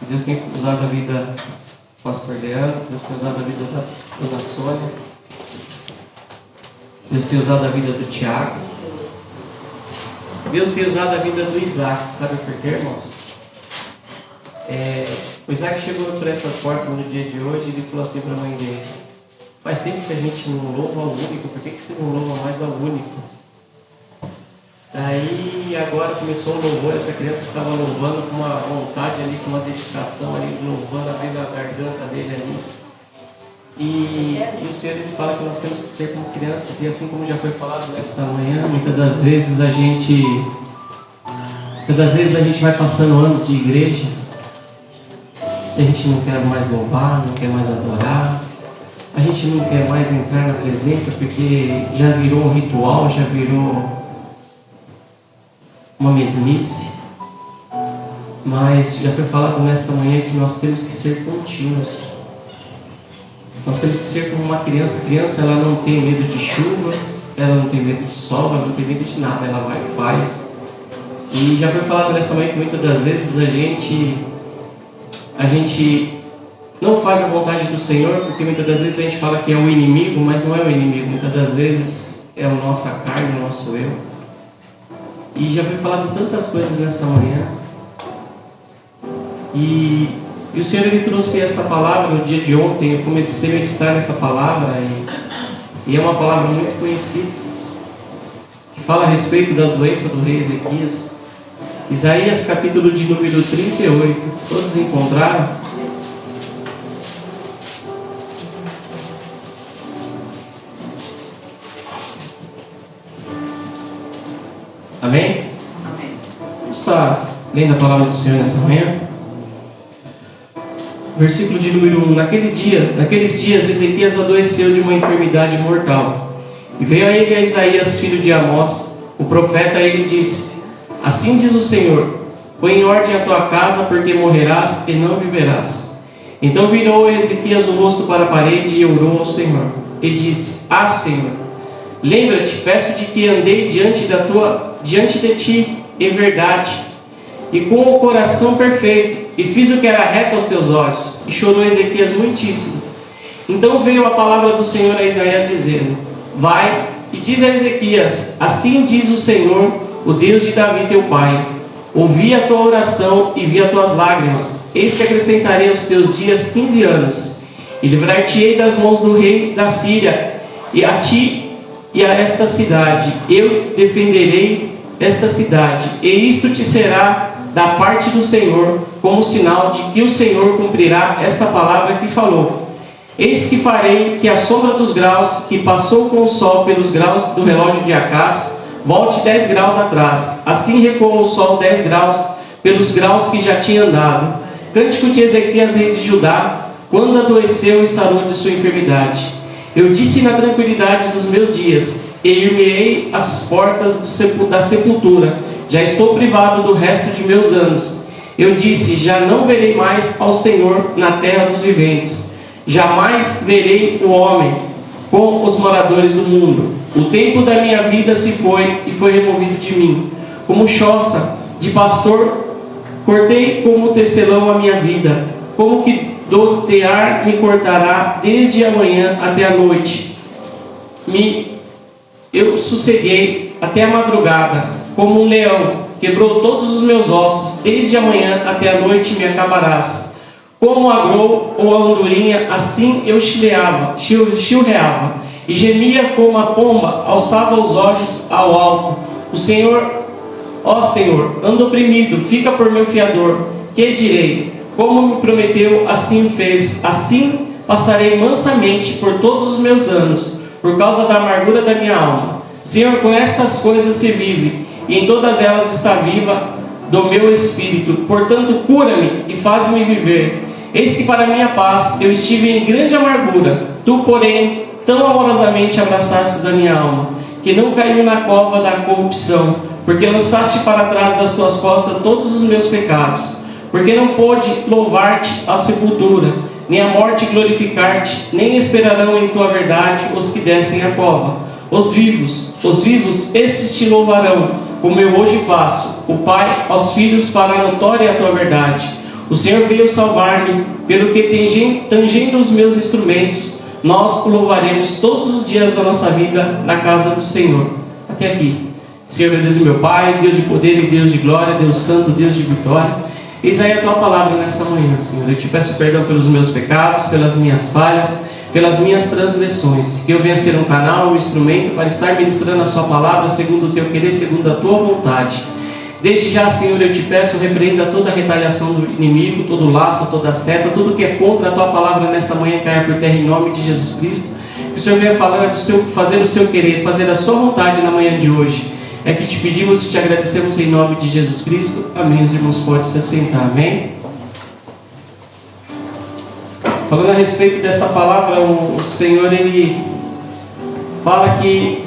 Deus tem usado a vida do pastor Leandro, Deus tem usado a vida da dona Sônia, Deus tem usado a vida do Tiago, Deus tem usado a vida do Isaac. Sabe por quê, irmãos? O Isaac chegou por essas portas no dia de hoje e ele falou assim para a mãe dele: faz tempo que a gente não louva ao único, por que vocês não louvam mais ao único? Daí agora começou o louvor, essa criança estava louvando com uma vontade ali, com uma dedicação ali, louvando, abrindo a garganta dele ali. E o Senhor ele fala que nós temos que ser como crianças, e assim como já foi falado nesta manhã, muitas das vezes a gente vai passando anos de igreja, a gente não quer mais louvar, não quer mais adorar, a gente não quer mais entrar na presença porque já virou um ritual, já virou uma mesmice. Mas já foi falado nesta manhã que nós temos que ser contínuos. Nós temos que ser como uma criança. A criança, ela não tem medo de chuva, ela não tem medo de sol, ela não tem medo de nada, ela vai e faz. E já foi falado nessa manhã que muitas das vezes a gente não faz a vontade do Senhor, porque muitas das vezes a gente fala que é o inimigo, mas não é o inimigo. Muitas das vezes é a nossa carne, o nosso eu. E já foi falado tantas coisas nessa manhã. E o Senhor ele trouxe essa palavra no dia de ontem. Eu comecei a meditar nessa palavra e é uma palavra muito conhecida, que fala a respeito da doença do rei Ezequias. Isaías capítulo de número 38. Todos encontraram? Amém? Amém. Vamos estar lendo a palavra do Senhor nessa manhã. Versículo de número 1. Naqueles dias Ezequias adoeceu de uma enfermidade mortal. E veio a ele a Isaías, filho de Amós, o profeta, e ele disse: assim diz o Senhor, põe em ordem a tua casa, porque morrerás e não viverás. Então virou Ezequias o rosto para a parede e orou ao Senhor. E disse: ah, Senhor, lembra-te, peço de que andei diante de ti em verdade, e com o coração perfeito, e fiz o que era reto aos teus olhos. E chorou Ezequias muitíssimo. Então veio a palavra do Senhor a Isaías, dizendo: vai e diz a Ezequias: assim diz o Senhor, o Deus de Davi teu pai, ouvi a tua oração e vi as tuas lágrimas. Eis que acrescentarei aos teus dias 15 anos, e livrar-te-ei das mãos do rei da Síria, e a ti e a esta cidade eu defenderei esta cidade, e isto te será da parte do Senhor, como sinal de que o Senhor cumprirá esta palavra que falou. Eis que farei que a sombra dos graus que passou com o sol pelos graus do relógio de Acás volte 10 graus atrás. Assim recuou o sol 10 graus pelos graus que já tinha andado. Cântico de Ezequias, rei de Judá, quando adoeceu e sarou de sua enfermidade. Eu disse na tranquilidade dos meus dias, e ir-me-ei às portas da sepultura, já estou privado do resto de meus anos. Eu disse: já não verei mais ao Senhor na terra dos viventes, jamais verei o homem com os moradores do mundo. O tempo da minha vida se foi e foi removido de mim. Como choça de pastor, cortei como tecelão a minha vida, como que dotear me cortará desde a manhã até a noite. Eu sosseguei até a madrugada, como um leão, quebrou todos os meus ossos, desde a manhã até a noite me acabarás. Como agrou ou a andorinha, assim eu chilreava, e gemia como a pomba, alçava os olhos ao alto. O Senhor, ó Senhor, ando oprimido, fica por meu fiador. Que direi? Como me prometeu, assim fez. Assim passarei mansamente por todos os meus anos, por causa da amargura da minha alma. Senhor, com estas coisas se vive, e em todas elas está viva do meu espírito. Portanto, cura-me e faz-me viver. Eis que para minha paz eu estive em grande amargura. Tu, porém, tão amorosamente abraçastes a minha alma, que não caiu na cova da corrupção, porque lançaste para trás das tuas costas todos os meus pecados. Porque não pôde louvar-te a sepultura, nem a morte glorificar-te, nem esperarão em tua verdade os que descem a cova. Os vivos, esses te louvarão, como eu hoje faço. O Pai aos filhos fará notória a tua verdade. O Senhor veio salvar-me, pelo que tangendo os meus instrumentos, nós o louvaremos todos os dias da nossa vida na casa do Senhor. Até aqui. Senhor, meu Deus e meu Pai, Deus de poder e Deus de glória, Deus santo, Deus de vitória. Eis aí a Tua palavra nesta manhã, Senhor. Eu te peço perdão pelos meus pecados, pelas minhas falhas, pelas minhas transgressões. Que eu venha ser um canal, um instrumento para estar ministrando a Sua palavra segundo o Teu querer, segundo a Tua vontade. Desde já, Senhor, eu te peço, repreenda toda a retaliação do inimigo, todo laço, toda seta, tudo que é contra a Tua palavra nesta manhã caia por terra em nome de Jesus Cristo. Que o Senhor venha fazer o Seu querer, fazer a Sua vontade na manhã de hoje. É que te pedimos e te agradecemos em nome de Jesus Cristo. Amém. Os irmãos podem se assentar. Amém. Falando a respeito desta palavra, o Senhor, Ele fala que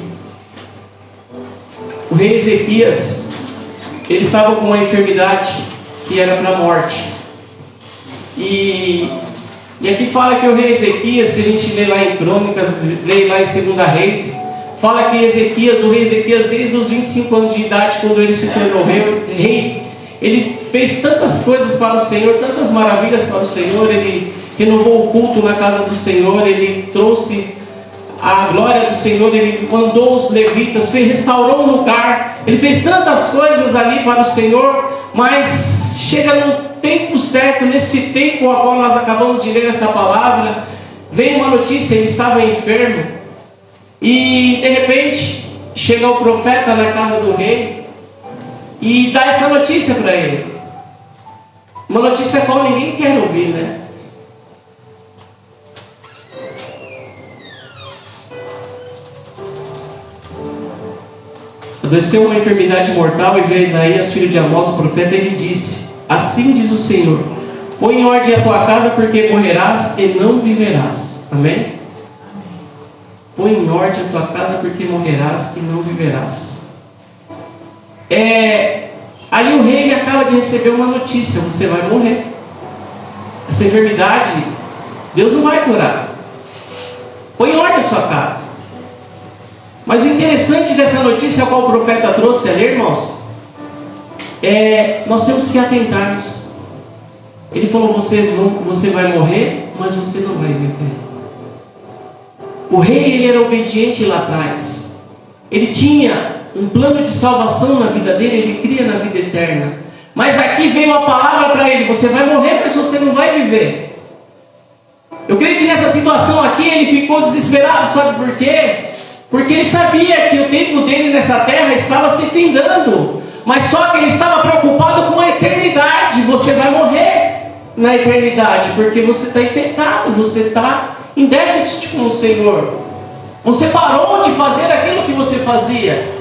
o rei Ezequias, ele estava com uma enfermidade que era para a morte. E aqui fala que o rei Ezequias, se a gente lê lá em Crônicas, lê lá em 2 Reis, fala que o rei Ezequias, desde os 25 anos de idade, quando ele se tornou rei, ele fez tantas coisas para o Senhor, tantas maravilhas para o Senhor. Ele renovou o culto na casa do Senhor, ele trouxe a glória do Senhor, ele mandou os levitas, restaurou o lugar, ele fez tantas coisas ali para o Senhor, mas chega no tempo certo, nesse tempo a qual nós acabamos de ler essa palavra, veio uma notícia, ele estava enfermo, e de repente chega o profeta na casa do rei e dá essa notícia para ele, uma notícia a qual ninguém quer ouvir, né? Adoeceu uma enfermidade mortal e veio Isaías, filho de Amós, o profeta, e ele disse: assim diz o Senhor, põe em ordem a tua casa, porque morrerás e não viverás. Amém? Põe em ordem a tua casa, porque morrerás e não viverás. Aí o rei acaba de receber uma notícia: você vai morrer. Essa enfermidade Deus não vai curar. Põe em ordem a sua casa. Mas o interessante dessa notícia a qual o profeta trouxe ali, irmãos, nós temos que atentarmos. Ele falou: você vai morrer, mas você não vai viver. O rei, ele era obediente lá atrás. Ele tinha um plano de salvação na vida dele, ele cria na vida eterna. Mas aqui veio a palavra para ele: você vai morrer, mas você não vai viver. Eu creio que nessa situação aqui ele ficou desesperado, sabe por quê? Porque ele sabia que o tempo dele nessa terra estava se findando, mas só que ele estava preocupado com a eternidade. Você vai morrer na eternidade, porque você está em pecado, você está em déficit com o Senhor. Você parou de fazer aquilo que você fazia.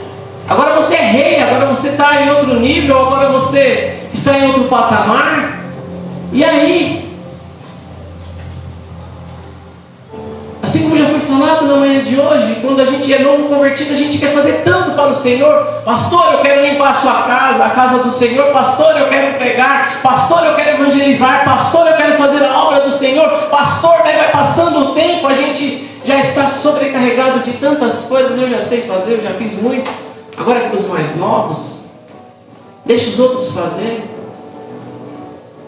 Agora você é rei, agora você está em outro nível, agora você está em outro patamar. E aí? Assim como já foi falado na manhã de hoje, quando a gente é novo convertido, a gente quer fazer tanto para o Senhor. Pastor, eu quero limpar a sua casa, a casa do Senhor. Pastor, eu quero pregar. Pastor, eu quero evangelizar. Pastor, eu quero fazer a obra do Senhor. Pastor, daí vai passando o tempo, a gente já está sobrecarregado de tantas coisas. Eu já sei fazer, eu já fiz muito. Agora é para os mais novos, deixa os outros fazerem.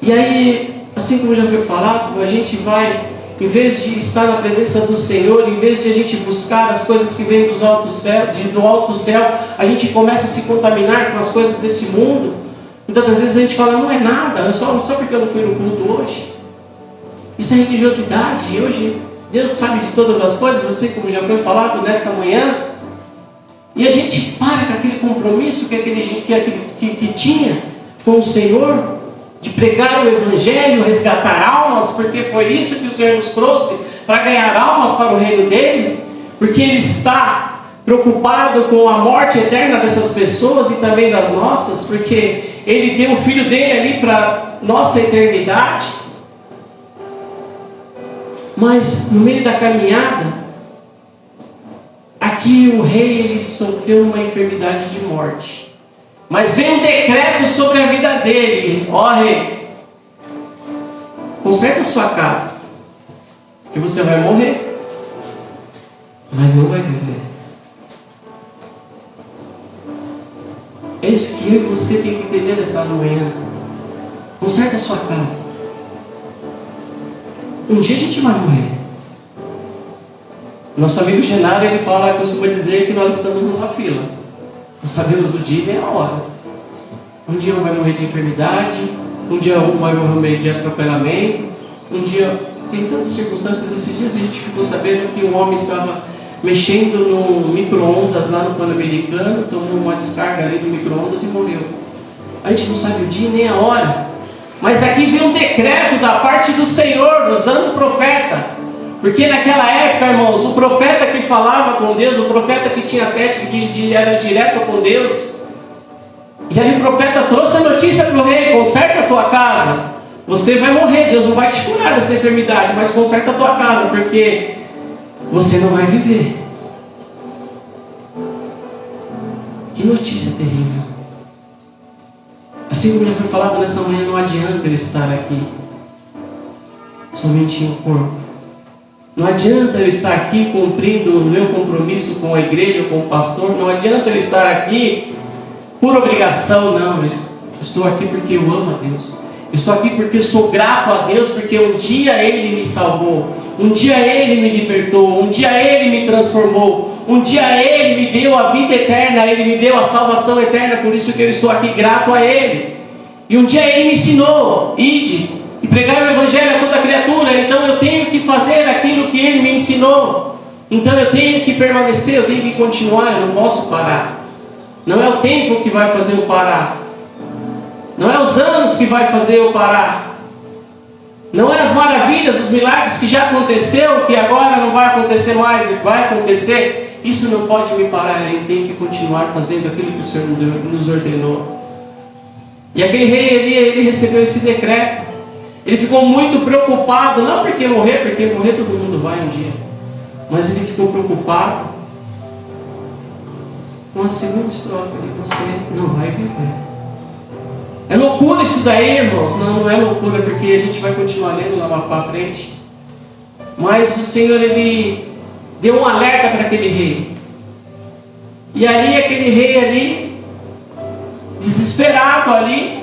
E aí, assim como já foi falado, a gente vai, em vez de estar na presença do Senhor, em vez de a gente buscar as coisas que vêm do alto céu, a gente começa a se contaminar com as coisas desse mundo. Muitas das vezes a gente fala: não é nada, só porque eu não fui no culto hoje. Isso é religiosidade. E hoje Deus sabe de todas as coisas, assim como já foi falado nesta manhã. E a gente para com aquele compromisso que tinha com o Senhor, de pregar o Evangelho, resgatar almas, porque foi isso que o Senhor nos trouxe, para ganhar almas para o reino dele, porque Ele está preocupado com a morte eterna dessas pessoas e também das nossas, porque Ele deu o Filho dele ali para nossa eternidade. Mas no meio da caminhada, aqui o rei, ele sofreu uma enfermidade de morte. Mas veio um decreto sobre a vida dele: ó rei, conserta a sua casa, que você vai morrer, mas não vai viver. É isso que eu e você tem que entender nessa manhã. Conserta a sua casa. Um dia a gente vai morrer. Nosso amigo Genaro, ele costuma dizer que nós estamos numa fila. Não sabemos o dia nem a hora. Um dia um vai morrer de enfermidade, um dia um vai morrer de atropelamento, um dia... Tem tantas circunstâncias. Esses dias a gente ficou sabendo que um homem estava mexendo no micro-ondas lá no Pan-Americano, tomou uma descarga ali do micro-ondas e morreu. A gente não sabe o dia nem a hora. Mas aqui vem um decreto da parte do Senhor, usando o profeta. Porque naquela época, irmãos, o profeta que falava com Deus, o profeta que tinha técnica, era direto com Deus. E aí o profeta trouxe a notícia para o rei: conserta a tua casa. Você vai morrer, Deus não vai te curar dessa enfermidade, mas conserta a tua casa, porque você não vai viver. Que notícia terrível. Assim como já foi falado nessa manhã, não adianta eu estar aqui somente em corpo. Não adianta eu estar aqui cumprindo o meu compromisso com a igreja, com o pastor. Não adianta eu estar aqui por obrigação, não. Eu estou aqui porque eu amo a Deus. Eu estou aqui porque sou grato a Deus, porque um dia Ele me salvou. Um dia Ele me libertou. Um dia Ele me transformou. Um dia Ele me deu a vida eterna. Ele me deu a salvação eterna. Por isso que eu estou aqui grato a Ele. E um dia Ele me ensinou: ide e pregar o Evangelho a toda criatura. Então eu tenho que fazer aquilo que Ele me ensinou. Então eu tenho que permanecer, eu tenho que continuar, eu não posso parar. Não é o tempo que vai fazer eu parar. Não é os anos que vai fazer eu parar. Não é as maravilhas, os milagres que já aconteceu, que agora não vai acontecer mais, vai acontecer. Isso não pode me parar, eu tenho que continuar fazendo aquilo que o Senhor nos ordenou. E aquele rei, ele recebeu esse decreto. Ele ficou muito preocupado, não porque morrer todo mundo vai um dia. Mas ele ficou preocupado com a segunda estrofe: você não vai viver. É loucura isso daí, irmãos? Não é loucura, porque a gente vai continuar lendo lá para frente. Mas o Senhor, Ele deu um alerta para aquele rei. E ali, aquele rei ali, desesperado ali,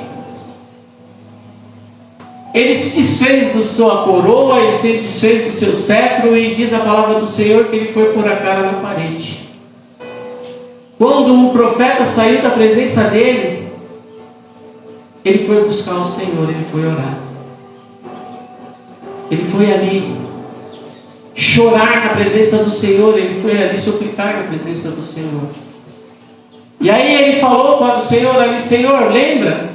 ele se desfez da sua coroa, ele se desfez do seu cetro, e diz a palavra do Senhor que ele foi pôr a cara na parede. Quando o profeta saiu da presença dele, ele foi buscar o Senhor, ele foi orar. Ele foi ali chorar na presença do Senhor, ele foi ali suplicar na presença do Senhor. E aí ele falou para o Senhor ali: Senhor, lembra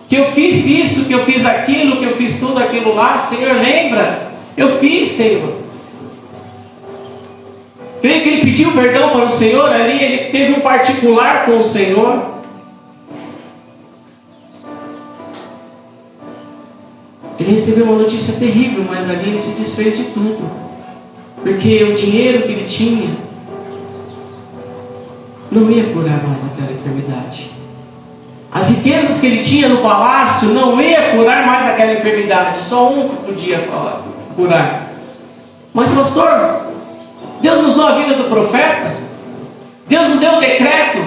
que eu fiz isso, que eu fiz aquilo, que eu fiz tudo aquilo lá? Senhor, lembra? Eu fiz, Senhor. Creio que ele pediu perdão para o Senhor ali, ele teve um particular com o Senhor. Ele recebeu uma notícia terrível, mas ali ele se desfez de tudo. Porque o dinheiro que ele tinha não ia curar mais aquela enfermidade. As riquezas que ele tinha no palácio não ia curar mais aquela enfermidade. Só um podia curar. Mas pastor, Deus usou a vida do profeta? Deus não deu o decreto?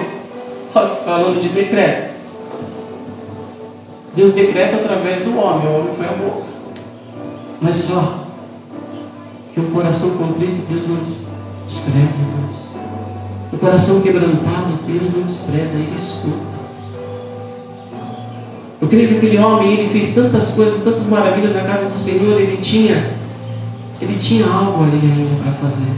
Falando de decreto, Deus decreta através do homem. O homem foi a boca. Mas só que um coração contrito Deus não despreza, irmãos. Um coração quebrantado Deus não despreza, Ele escuta. Eu creio que aquele homem, ele fez tantas coisas, tantas maravilhas na casa do Senhor. Ele tinha algo ali ainda para fazer.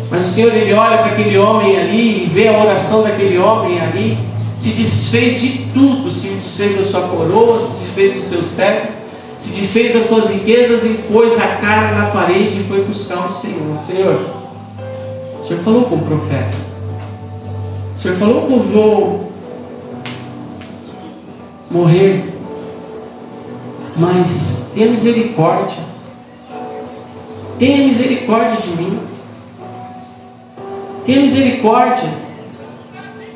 Mas o Senhor, Ele olha para aquele homem ali e vê a oração daquele homem ali. Se desfez de tudo, se desfez da sua coroa, se desfez do seu cetro, se desfez das suas riquezas e pôs a cara na parede e foi buscar o Senhor. Senhor, o Senhor falou com o profeta. O Senhor falou que eu vou morrer, mas tenha misericórdia. Tenha misericórdia de mim. Tenha misericórdia.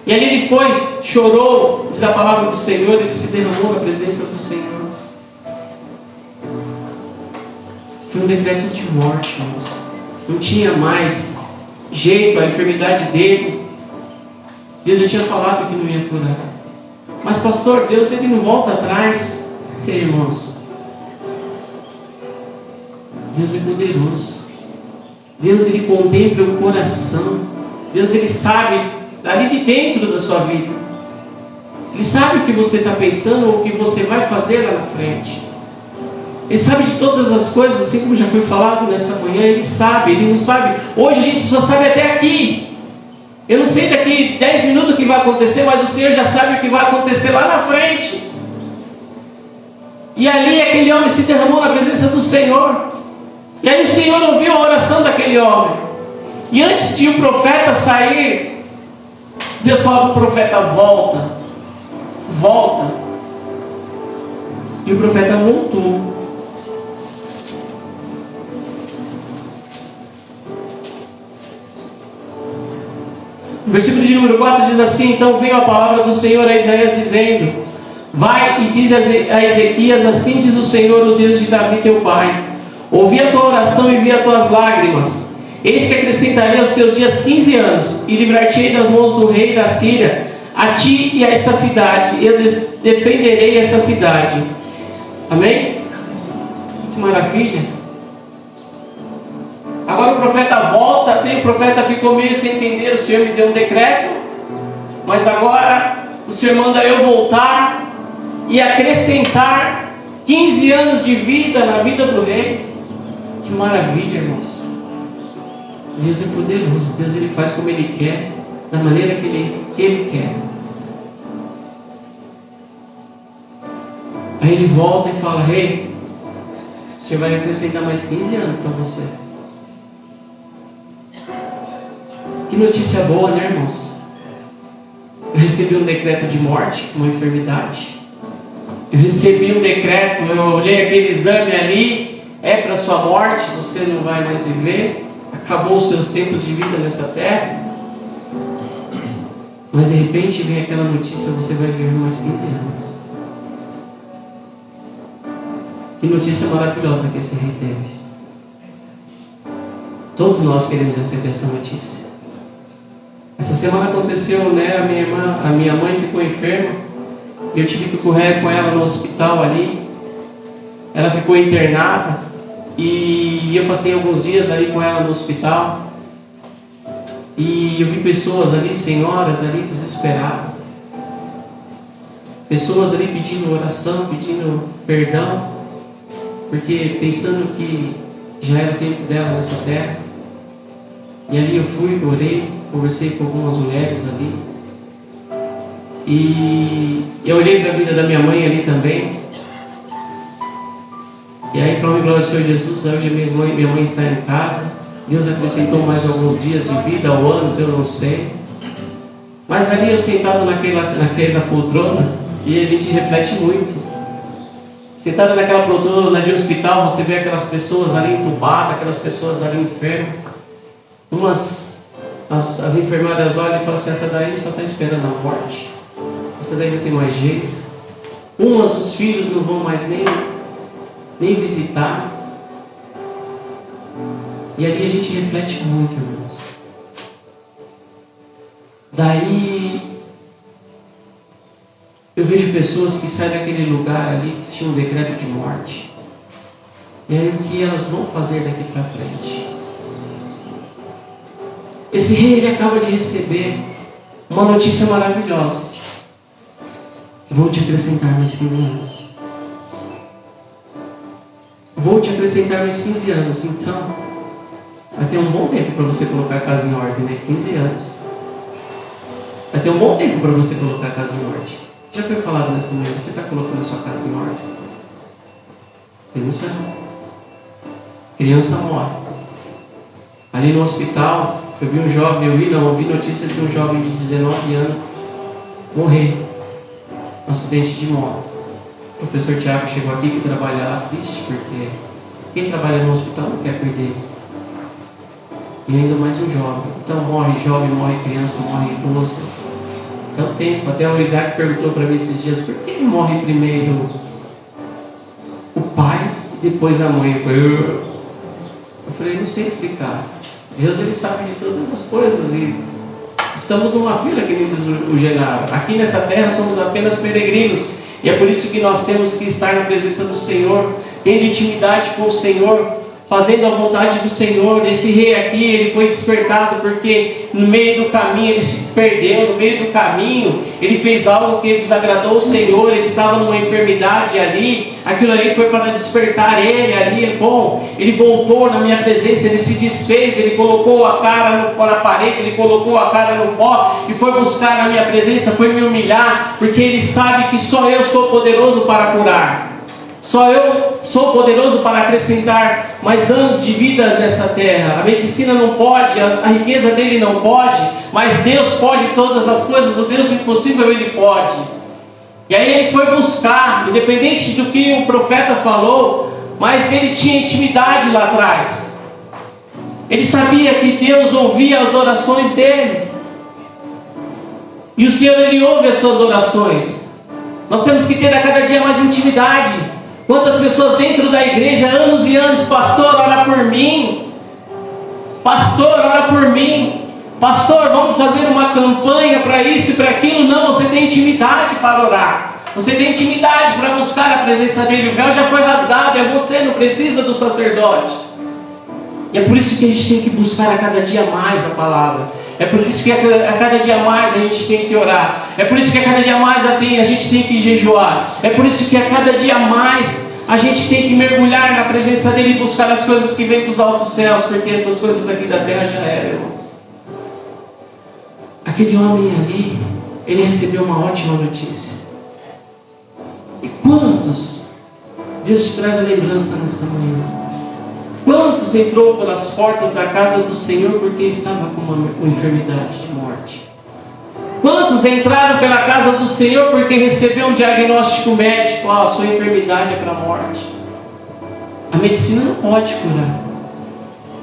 E ali ele foi, chorou, diz a palavra do Senhor, ele se derramou na presença do Senhor. Foi um decreto de morte, irmãos. Não tinha mais jeito, a enfermidade dele. Deus já tinha falado que não ia curar. Mas pastor, Deus, Ele não volta atrás. Irmãos, Deus é poderoso. Deus, Ele contempla o coração. Deus, Ele sabe ali de dentro da sua vida. Ele sabe o que você está pensando ou o que você vai fazer lá na frente. Ele sabe de todas as coisas, assim como já foi falado nessa manhã. Ele sabe, Ele não sabe. Hoje a gente só sabe até aqui. Eu não sei daqui 10 minutos o que vai acontecer, mas o Senhor já sabe o que vai acontecer lá na frente. E ali aquele homem se derramou na presença do Senhor. E aí o Senhor ouviu a oração daquele homem. E antes de o profeta sair, Deus fala para o profeta: volta, volta. E o profeta voltou. O versículo de número 4 diz assim: então veio a palavra do Senhor a Isaías dizendo: vai e diz a Ezequias, assim diz o Senhor, o Deus de Davi teu pai: ouvi a tua oração e vi as tuas lágrimas. Eis que acrescentarei aos teus dias 15 anos, e livrar-te-ei das mãos do rei da Síria, a ti e a esta cidade, e eu defenderei essa cidade. Amém? Que maravilha! Agora o profeta volta, o profeta ficou meio sem entender, o Senhor me deu um decreto, mas agora o Senhor manda eu voltar e acrescentar 15 anos de vida na vida do rei. Que maravilha, irmãos! Deus é poderoso. Deus, Ele faz como Ele quer, da maneira que Ele quer. Aí Ele volta e fala: rei, o Senhor vai acrescentar mais 15 anos para você. Que notícia boa, né, irmãos? Eu recebi um decreto de morte, uma enfermidade. Eu recebi um decreto, eu olhei aquele exame ali, é para sua morte, você não vai mais viver, acabou os seus tempos de vida nessa terra. Mas de repente vem aquela notícia: você vai viver mais 15 anos. Que notícia maravilhosa que esse rei teve. Todos nós queremos receber essa notícia. Essa semana aconteceu, né? A minha mãe ficou enferma. Eu tive que correr com ela no hospital ali. Ela ficou internada. E eu passei alguns dias ali com ela no hospital. E eu vi pessoas ali, senhoras ali desesperadas. Pessoas ali pedindo oração, pedindo perdão. Porque pensando que já era o tempo dela nessa terra. E ali eu fui, orei, conversei com algumas mulheres ali. E eu olhei para a vida da minha mãe ali também. E aí, para a glória do Senhor Jesus, hoje minha mãe está em casa. Deus acrescentou mais alguns dias de vida, ou anos, eu não sei. Mas ali eu sentado naquela poltrona, e a gente reflete muito. Sentado naquela poltrona de hospital, você vê aquelas pessoas ali entubadas, aquelas pessoas ali enfermas. As enfermeiras olham e falam assim: essa daí só está esperando a morte. Essa daí não tem mais jeito. Os filhos não vão mais nem visitar. E ali a gente reflete muito, irmãos. Daí eu vejo pessoas que saem daquele lugar ali que tinha um decreto de morte. E aí o que elas vão fazer daqui para frente? Esse rei, ele acaba de receber uma notícia maravilhosa: vou te acrescentar mais 15 anos. Vou te acrescentar mais 15 anos. Então, vai ter um bom tempo para você colocar a casa em ordem, né? 15 anos. Vai ter um bom tempo para você colocar a casa em ordem. Já foi falado nessa manhã: você está colocando a sua casa em ordem? Tem no céu. Criança morre. Ali no hospital, eu vi um jovem, ouvi notícias de um jovem de 19 anos morrer num acidente de moto. O professor Tiago chegou aqui, que trabalha lá, triste, porque quem trabalha no hospital não quer perder. E ainda mais um jovem. Então morre jovem, morre criança, morre idoso. É o tempo. Até o Isaac perguntou para mim esses dias: por que morre primeiro o pai e depois a mãe? Eu falei: não sei explicar. Deus, Ele sabe de todas as coisas, e estamos numa fila, que nem diz o Genaro. Aqui nessa terra somos apenas peregrinos, e é por isso que nós temos que estar na presença do Senhor, tendo intimidade com o Senhor, fazendo a vontade do Senhor. Esse rei aqui, ele foi despertado porque no meio do caminho ele se perdeu, no meio do caminho ele fez algo que desagradou o Senhor, ele estava numa enfermidade ali, aquilo ali foi para despertar ele ali. Bom, ele voltou na minha presença, ele se desfez, ele colocou a cara na parede, ele colocou a cara no pó e foi buscar na minha presença, foi me humilhar, porque ele sabe que só eu sou poderoso para curar. Só eu sou poderoso para acrescentar mais anos de vida nessa terra. A medicina não pode, a riqueza dele não pode, mas Deus pode todas as coisas. O Deus do impossível, Ele pode. E aí ele foi buscar, independente do que o profeta falou, mas ele tinha intimidade lá atrás. Ele sabia que Deus ouvia as orações dele. E o Senhor, Ele ouve as suas orações. Nós temos que ter a cada dia mais intimidade. Quantas pessoas dentro da igreja, anos e anos, pastor, ora por mim. Pastor, ora por mim. Pastor, vamos fazer uma campanha para isso e para aquilo. Não, você tem intimidade para orar. Você tem intimidade para buscar a presença dele. O véu já foi rasgado, é você, não precisa do sacerdote. E é por isso que a gente tem que buscar a cada dia mais a palavra. É por isso que a cada dia mais a gente tem que orar. É por isso que a cada dia mais a gente tem que jejuar. É por isso que a cada dia mais a gente tem que mergulhar na presença dele e buscar as coisas que vêm dos altos céus, porque essas coisas aqui da terra já eram, irmãos. Aquele homem ali, ele recebeu uma ótima notícia. E quantos, Deus te traz a lembrança nesta manhã, quantos entrou pelas portas da casa do Senhor porque estava com uma enfermidade de morte? Quantos entraram pela casa do Senhor porque recebeu um diagnóstico médico? A sua enfermidade é para a morte. A medicina não pode curar.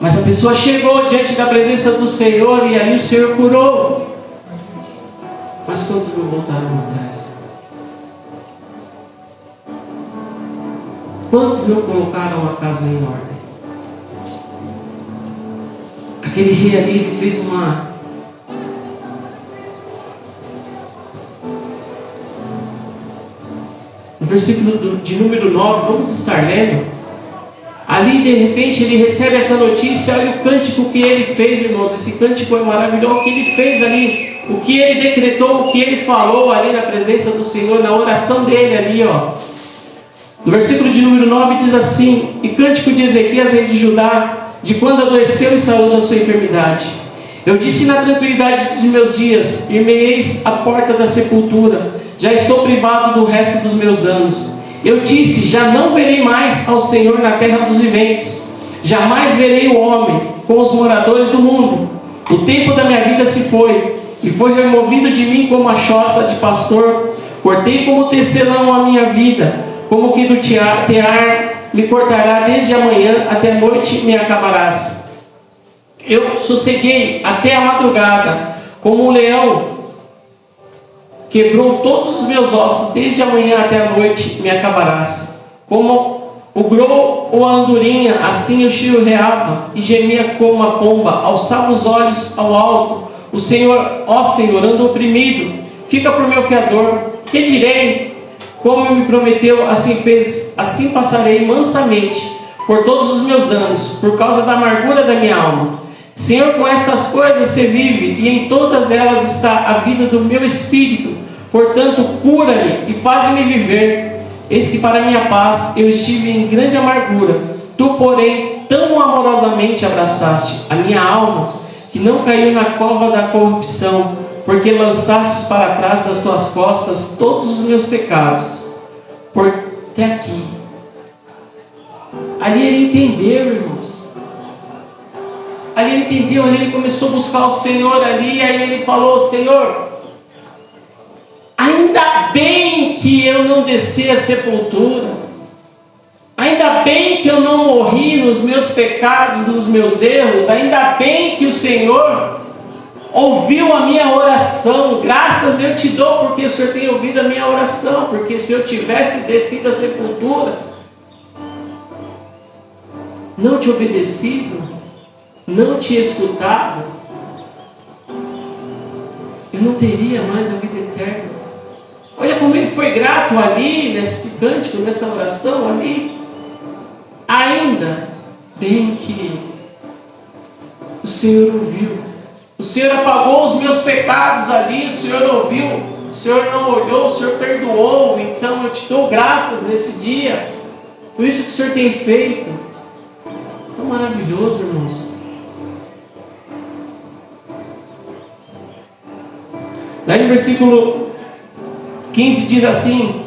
Mas a pessoa chegou diante da presença do Senhor e ali o Senhor curou. Mas quantos não voltaram atrás? Quantos não colocaram a casa em ordem? Aquele rei ali, ele fez no versículo de número 9, vamos estar lendo. Ali, de repente, ele recebe essa notícia. Olha o cântico que ele fez, irmãos. Esse cântico é maravilhoso. O que ele fez ali, o que ele decretou, o que ele falou ali na presença do Senhor, na oração dele ali, ó. No versículo de número 9 diz assim: e cântico de Ezequias, rei de Judá, de quando adoeceu e saiu da sua enfermidade. Eu disse na tranquilidade de meus dias: ir-me-eis à porta da sepultura, já estou privado do resto dos meus anos. Eu disse: já não verei mais ao Senhor na terra dos viventes, jamais verei o homem com os moradores do mundo. O tempo da minha vida se foi, e foi removido de mim como a choça de pastor. Cortei como tecelão a minha vida, como que do tear me cortará desde amanhã até a noite me acabarás. Eu sosseguei até a madrugada, como um leão quebrou todos os meus ossos, desde amanhã até a noite me acabarás. Como o grou ou a andorinha, assim eu chilreava e gemia como uma pomba, alçava os olhos ao alto. O Senhor, ó Senhor, ando oprimido, fica por meu fiador. Que direi? Como me prometeu, assim fez, assim passarei mansamente por todos os meus anos, por causa da amargura da minha alma. Senhor, com estas coisas você vive, e em todas elas está a vida do meu espírito. Portanto, cura-me e faz-me viver. Eis que para minha paz eu estive em grande amargura. Tu, porém, tão amorosamente abraçaste a minha alma, que não caiu na cova da corrupção, porque lançastes para trás das tuas costas todos os meus pecados. Por até aqui. Ali ele entendeu, irmãos. Ali ele entendeu, ali ele começou a buscar o Senhor ali, aí ele falou: Senhor, ainda bem que eu não desci a sepultura, ainda bem que eu não morri nos meus pecados, nos meus erros, ainda bem que o Senhor ouviu a minha oração. Graças eu te dou, porque o Senhor tem ouvido a minha oração, porque se eu tivesse descido a sepultura, não te obedecido, não te escutado, eu não teria mais a vida eterna. Olha como ele foi grato ali, neste cântico, nesta oração ali. Ainda bem que o Senhor ouviu. O Senhor apagou os meus pecados ali, o Senhor ouviu, o Senhor não olhou, o Senhor perdoou, então eu te dou graças nesse dia, por isso que o Senhor tem feito. Tão maravilhoso, irmãos. Lá no versículo 15 diz assim: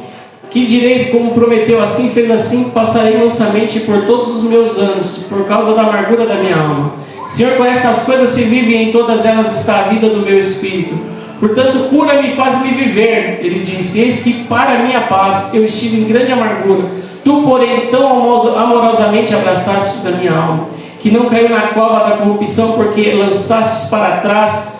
que direi, como prometeu, assim fez, assim passarei mansamente por todos os meus anos, por causa da amargura da minha alma. Senhor, com estas coisas se vive, e em todas elas está a vida do meu espírito. Portanto, cura-me e faz-me viver. Ele disse: eis que para a minha paz eu estive em grande amargura. Tu, porém, tão amorosamente abraçastes a minha alma, que não caiu na cova da corrupção, porque lançastes para trás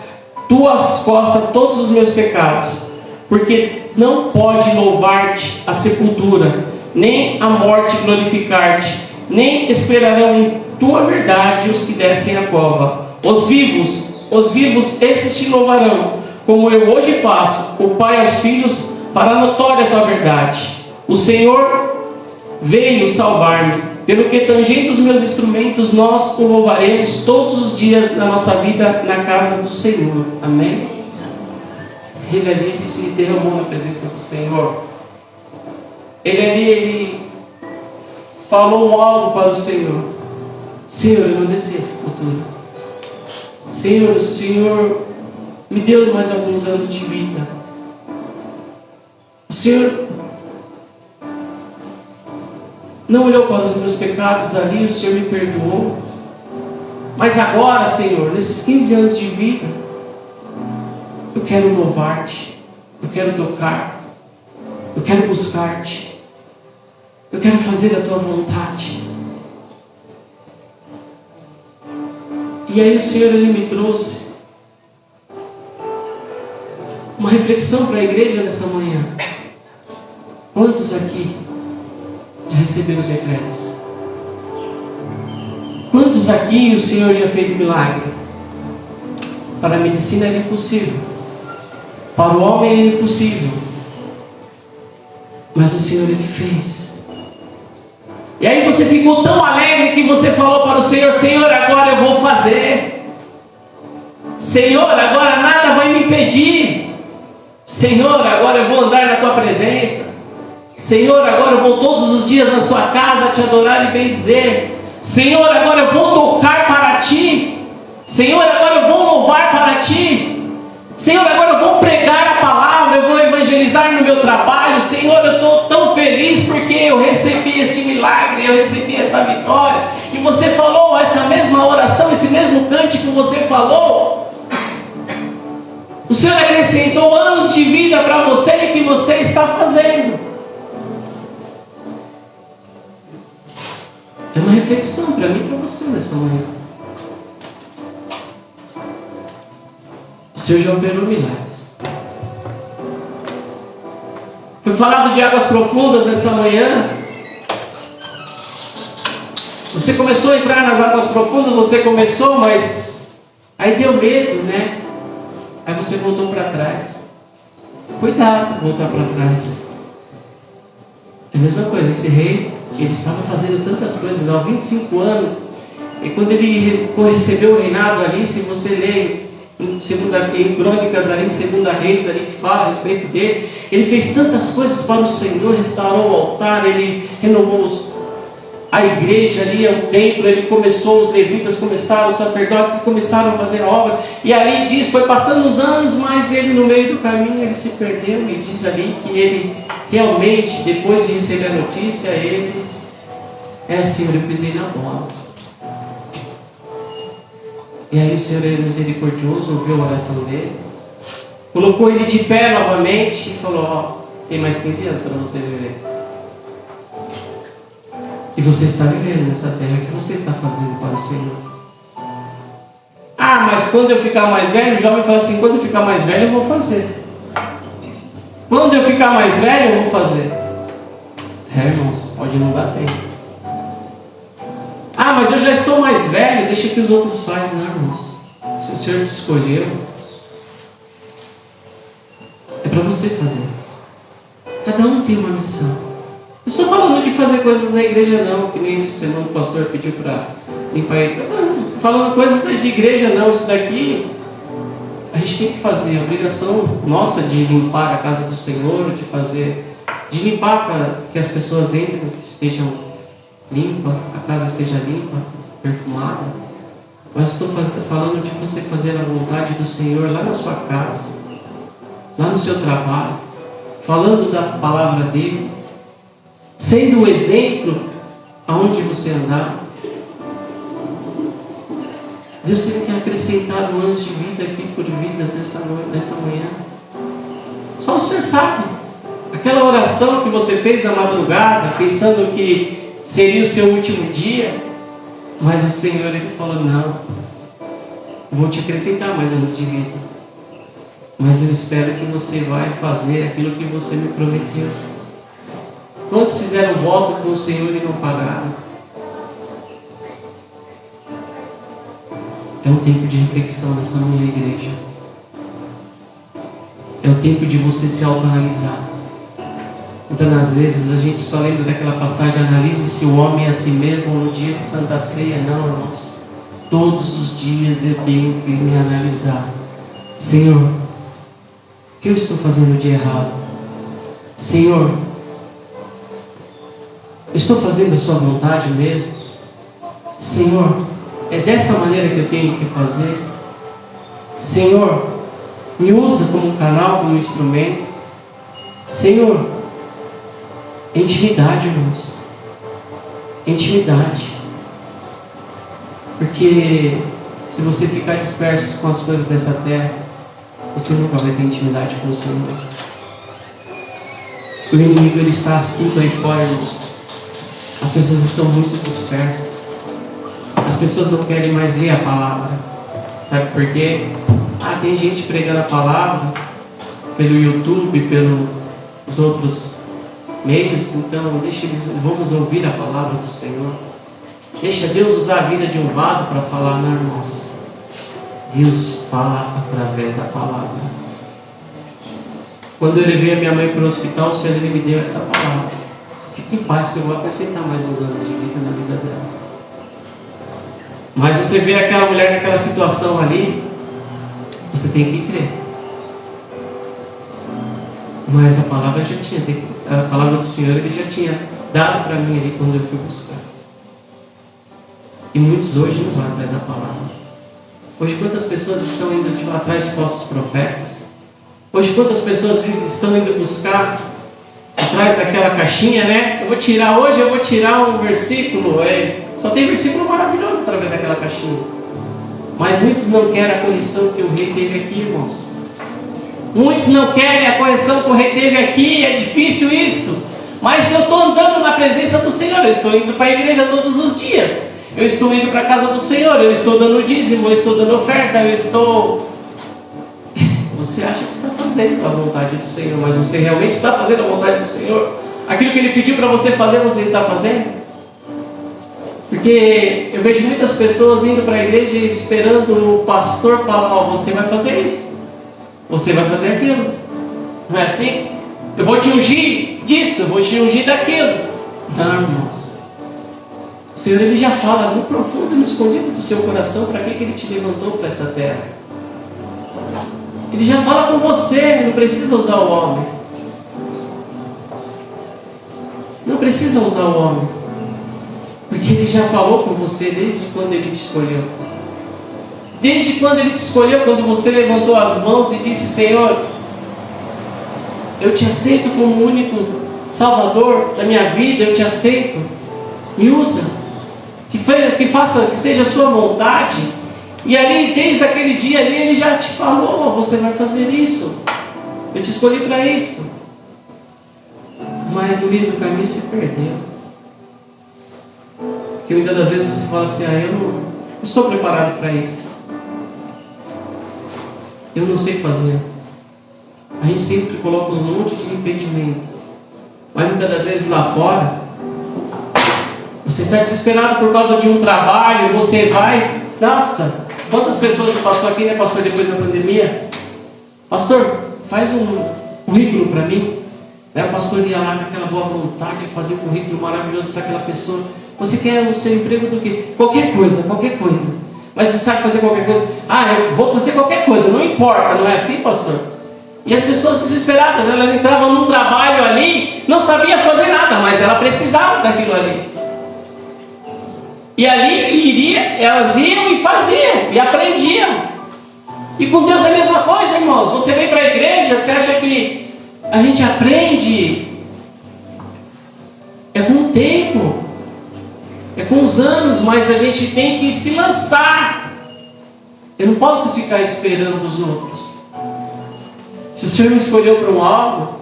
tuas costas todos os meus pecados. Porque não pode louvar-te a sepultura, nem a morte glorificar-te, nem esperarão em tua verdade os que descem a cova. Os vivos, esses te louvarão, como eu hoje faço. O Pai aos filhos fará notória a tua verdade. O Senhor veio salvar-me, pelo que tangendo os meus instrumentos, nós o louvaremos todos os dias da nossa vida na casa do Senhor. Amém? Ele ali se derramou na presença do Senhor. Ele falou algo para o Senhor. Senhor, eu não desci a sepultura. Senhor, o Senhor me deu mais alguns anos de vida. O Senhor não olhou para os meus pecados ali, o Senhor me perdoou. Mas agora, Senhor, nesses 15 anos de vida, eu quero louvar-te, eu quero tocar, eu quero buscar-te, eu quero fazer a tua vontade. E aí o Senhor, Ele me trouxe uma reflexão para a igreja nessa manhã. Quantos aqui já receberam decretos? Quantos aqui o Senhor já fez milagre? Para a medicina é impossível, para o homem é impossível, mas o Senhor, Ele fez. E aí você ficou tão alegre que você falou para o Senhor: Senhor, agora eu vou fazer. Senhor, agora nada vai me impedir. Senhor, agora eu vou andar na tua presença. Senhor, agora eu vou todos os dias na sua casa te adorar e bendizer. Senhor, agora eu vou tocar para ti. Senhor, agora eu vou louvar para ti. Senhor, agora eu vou pregar a palavra, eu vou evangelizar no meu trabalho. Senhor, eu estou tão feliz porque eu recebi esse milagre, eu recebi essa vitória. E você falou essa mesma oração, esse mesmo cântico que você falou. O Senhor acrescentou anos de vida para você e que você está fazendo. É uma reflexão para mim e para você nessa manhã. O Senhor já operou milagres. Foi falado de águas profundas nessa manhã. Você começou a entrar nas águas profundas, você começou, mas aí deu medo, né? Aí você voltou para trás. Cuidado com voltar para trás. É a mesma coisa, esse rei, ele estava fazendo tantas coisas há 25 anos. E quando ele recebeu o reinado ali, se você ler em Crônicas ali, em 2 Reis ali, que fala a respeito dele, ele fez tantas coisas para o Senhor, restaurou o altar, ele renovou a igreja ali, o templo, ele começou, os levitas começaram, os sacerdotes começaram a fazer a obra, e ali diz, foi passando os anos, mas ele no meio do caminho, ele se perdeu, e diz ali que ele realmente, depois de receber a notícia, ele, Senhor, eu pisei na bola. E aí o Senhor é misericordioso, ouviu a oração dele, colocou ele de pé novamente e falou: tem mais 15 anos para você viver. E você está vivendo nessa terra. O que você está fazendo para o Senhor? Mas quando eu ficar mais velho, o jovem fala assim: quando eu ficar mais velho eu vou fazer. Quando eu ficar mais velho eu vou fazer. Irmãos, pode não dar tempo. Mas eu já estou mais velho, deixa que os outros fazem. Não, irmãos. Se o Senhor te escolheu, é para você fazer. Cada um tem uma missão. Não estou falando de fazer coisas na igreja não, que nem essa semana o pastor pediu para limpar ele. Falando coisas de igreja, não. Isso daqui a gente tem que fazer. A obrigação nossa de limpar a casa do Senhor, de limpar para que as pessoas entrem, estejam limpas, a casa esteja limpa, perfumada. Mas estou falando de você fazer a vontade do Senhor lá na sua casa, lá no seu trabalho, falando da palavra dele, sendo um exemplo aonde você andar. Deus tem que acrescentar anos de vida aqui por vidas nesta manhã. Só o Senhor sabe. Aquela oração que você fez na madrugada, pensando que seria o seu último dia, mas o Senhor, Ele falou, não, vou te acrescentar mais anos de vida, mas eu espero que você vai fazer aquilo que você me prometeu. Quantos fizeram voto com o Senhor e não pagaram? É um tempo de reflexão nessa manhã, igreja. É o tempo de você se autoanalisar. Então, às vezes, a gente só lembra daquela passagem, analise-se o homem a si mesmo no dia de Santa Ceia. Não, irmãos. Todos os dias eu tenho que me analisar. Senhor, o que eu estou fazendo de errado? Senhor, eu estou fazendo a sua vontade mesmo? Senhor, é dessa maneira que eu tenho que fazer? Senhor, me usa como canal, como instrumento. Senhor, intimidade, irmãos. Intimidade. Porque se você ficar disperso com as coisas dessa terra, você nunca vai ter intimidade com o Senhor. O inimigo, ele está astuto aí fora, irmãos. As pessoas estão muito dispersas. As pessoas não querem mais ler a palavra. Sabe por quê? Tem gente pregando a palavra pelo YouTube, pelos outros meios. Então, vamos ouvir a palavra do Senhor. Deixa Deus usar a vida de um vaso para falar, não, irmãos. Deus fala através da palavra. Quando eu levei a minha mãe para o hospital, o Senhor me deu essa palavra. Fique em paz que eu vou acrescentar mais uns anos de vida na vida dela. Mas você vê aquela mulher naquela situação ali, você tem que crer. Mas a palavra a palavra do Senhor Ele já tinha dado para mim ali quando eu fui buscar. E muitos hoje não vão atrás da palavra. Hoje quantas pessoas estão indo atrás de falsos profetas? Hoje quantas pessoas estão indo buscar atrás daquela caixinha, né? Hoje eu vou tirar um versículo, só tem versículo maravilhoso através daquela caixinha. Mas muitos não querem a correção que o rei teve aqui, irmãos. Muitos não querem a correção que o rei teve aqui, é difícil isso. Mas eu estou andando na presença do Senhor, eu estou indo para a igreja todos os dias. Eu estou indo para a casa do Senhor, eu estou dando dízimo, eu estou dando oferta, Você acha que está fazendo a vontade do Senhor, mas você realmente está fazendo a vontade do Senhor? Aquilo que Ele pediu para você fazer, você está fazendo? Porque eu vejo muitas pessoas indo para a igreja e esperando o pastor falar, você vai fazer isso, você vai fazer aquilo. Não é assim? Eu vou te ungir disso, eu vou te ungir daquilo. Não, irmãos. O Senhor, Ele já fala no profundo e no escondido do seu coração para que Ele te levantou para essa terra. Ele já fala com você, não precisa usar o homem. Não precisa usar o homem. Porque Ele já falou com você desde quando Ele te escolheu. Desde quando Ele te escolheu, quando você levantou as mãos e disse, Senhor, eu te aceito como o único Salvador da minha vida, eu te aceito. Me usa. Que seja a sua vontade. E ali, desde aquele dia ali, Ele já te falou, você vai fazer isso. Eu te escolhi para isso. Mas no meio do caminho se perdeu. Porque muitas das vezes você fala assim, eu não estou preparado para isso. Eu não sei fazer. A gente sempre coloca um monte de impedimento. Mas muitas das vezes lá fora, você está desesperado por causa de um trabalho, você vai, nossa, quantas pessoas passou aqui, né, pastor, depois da pandemia? Pastor, faz um currículo para mim. Aí o pastor ia lá com aquela boa vontade de fazer um currículo maravilhoso para aquela pessoa. Você quer o seu emprego do quê? Qualquer coisa, qualquer coisa. Mas você sabe fazer qualquer coisa? Ah, eu vou fazer qualquer coisa, não importa, não é assim, pastor? E as pessoas desesperadas, elas entravam num trabalho ali, não sabia fazer nada, mas ela precisava daquilo ali. E ali elas iam e faziam, e aprendiam. E com Deus é a mesma coisa, irmãos. Você vem para a igreja, você acha que a gente aprende? É com o tempo, é com os anos, mas a gente tem que se lançar. Eu não posso ficar esperando os outros. Se o Senhor me escolheu para um algo,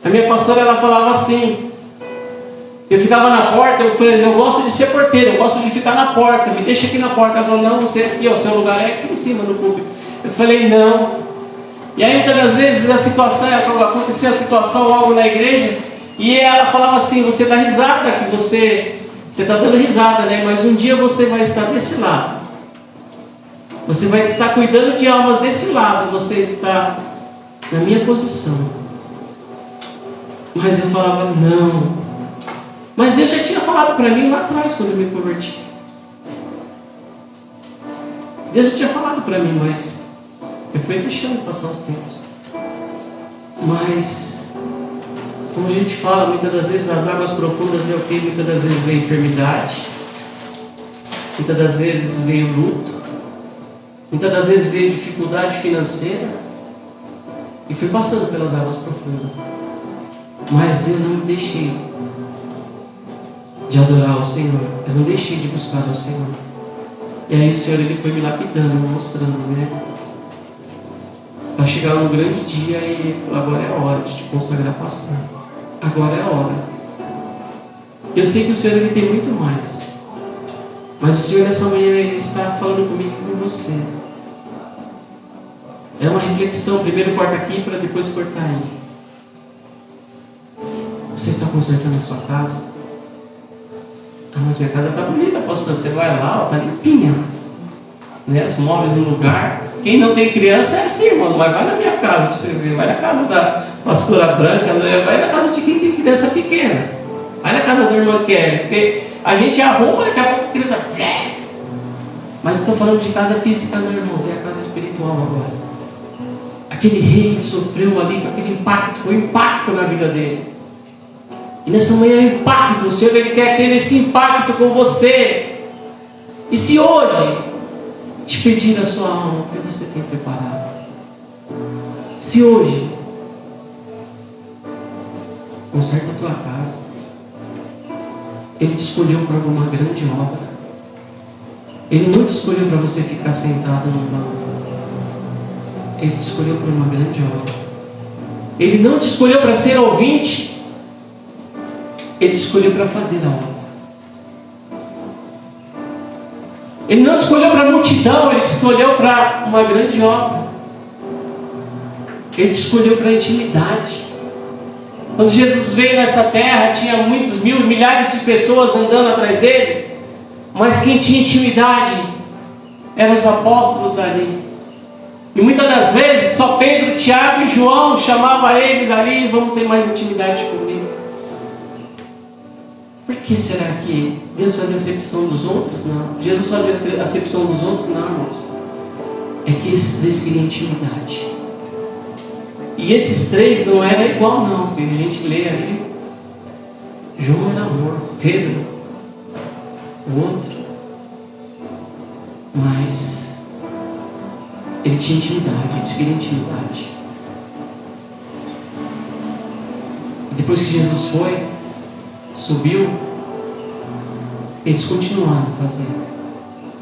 a minha pastora, ela falava assim, eu ficava na porta, eu falei, eu gosto de ser porteiro, eu gosto de ficar na porta, me deixa aqui na porta. Ela falou, não, você aqui, ó, seu lugar é aqui em cima no público. Eu falei, não. E aí muitas das vezes aconteceu a situação, algo na igreja, e ela falava assim, você dá risada, que você está dando risada, né? Mas um dia você vai estar desse lado. Você vai estar cuidando de almas desse lado, você está na minha posição. Mas eu falava, não. Mas Deus já tinha falado para mim lá atrás, quando eu me converti. Deus já tinha falado para mim, mas eu fui deixando passar os tempos. Mas, como a gente fala, muitas das vezes as águas profundas é o que? Muitas das vezes vem enfermidade. Muitas das vezes veio luto. Muitas das vezes veio dificuldade financeira. E fui passando pelas águas profundas. Mas eu não deixei de adorar o Senhor. Eu não deixei de buscar o Senhor. E aí o Senhor, ele foi me lapidando, mostrando, né? Para chegar um grande dia e ele falou, agora é a hora de te consagrar pastor. Agora é a hora. Eu sei que o Senhor, ele tem muito mais. Mas o Senhor nessa manhã, ele está falando comigo e com você. É uma reflexão. Primeiro corta aqui para depois cortar aí. Você está consertando a sua casa? Ah, mas minha casa está bonita, pastor. Você vai lá, está limpinha, né? Os móveis no lugar. Quem não tem criança é assim, irmão. Mas vai na minha casa para você ver. Vai na casa da pastora Branca, vai na casa de quem tem criança pequena. Vai na casa da irmã Kelly. Porque a gente arruma, daqui a pouco a criança... Mas eu estou falando de casa física, não, irmãos. É a casa espiritual agora. Aquele rei que sofreu ali com aquele impacto. Foi um impacto na vida dele. E nessa manhã é impacto. O Senhor, ele quer ter esse impacto com você. E se hoje te pedir a sua alma, o que você tem preparado? Se hoje conserta a tua casa, Ele te escolheu para uma grande obra. Ele não te escolheu para você ficar sentado no banco. Ele te escolheu para uma grande obra. Ele não te escolheu para ser ouvinte. Ele te escolheu para fazer a obra. Ele não te escolheu para a multidão, Ele te escolheu para uma grande obra. Ele te escolheu para a intimidade. Quando Jesus veio nessa terra, tinha muitos milhares de pessoas andando atrás dele, mas quem tinha intimidade eram os apóstolos ali. E muitas das vezes só Pedro, Tiago e João chamavam eles ali, vamos ter mais intimidade comigo. Por que será que Deus fazia acepção dos outros? Não. Jesus fazia acepção dos outros? Não, irmãos. É que esses três queriam intimidade. E esses três não eram igual não, porque a gente lê ali. João era amor, Pedro, o outro. Mas ele tinha intimidade, eles queriam intimidade. E depois que Jesus foi, subiu, eles continuaram fazendo.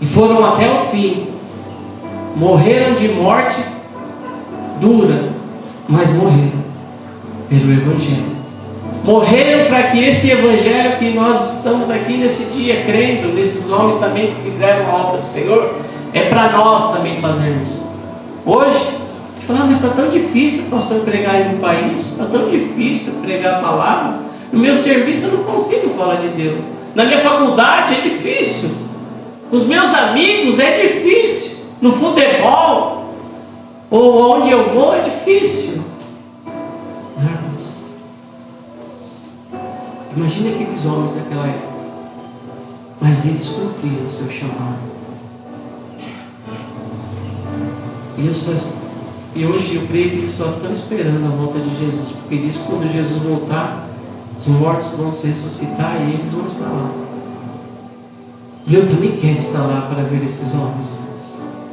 E foram até o fim. Morreram de morte dura, mas morreram pelo Evangelho. Morreram para que esse Evangelho que nós estamos aqui nesse dia crendo, nesses homens também que fizeram a obra do Senhor, é para nós também fazermos. Hoje, a gente fala, mas está tão difícil, pastor, pregar em um país, está tão difícil pregar a palavra. No meu serviço eu não consigo falar de Deus. Na minha faculdade é difícil. Os meus amigos é difícil. No futebol, ou onde eu vou, é difícil. Irmãos, imagina aqueles homens naquela época. mas eles cumpriram o seu chamado. E hoje eu creio que eles só estão esperando a volta de Jesus, porque diz que quando Jesus voltar, os mortos vão se ressuscitar e eles vão estar lá. E eu também quero estar lá para ver esses homens.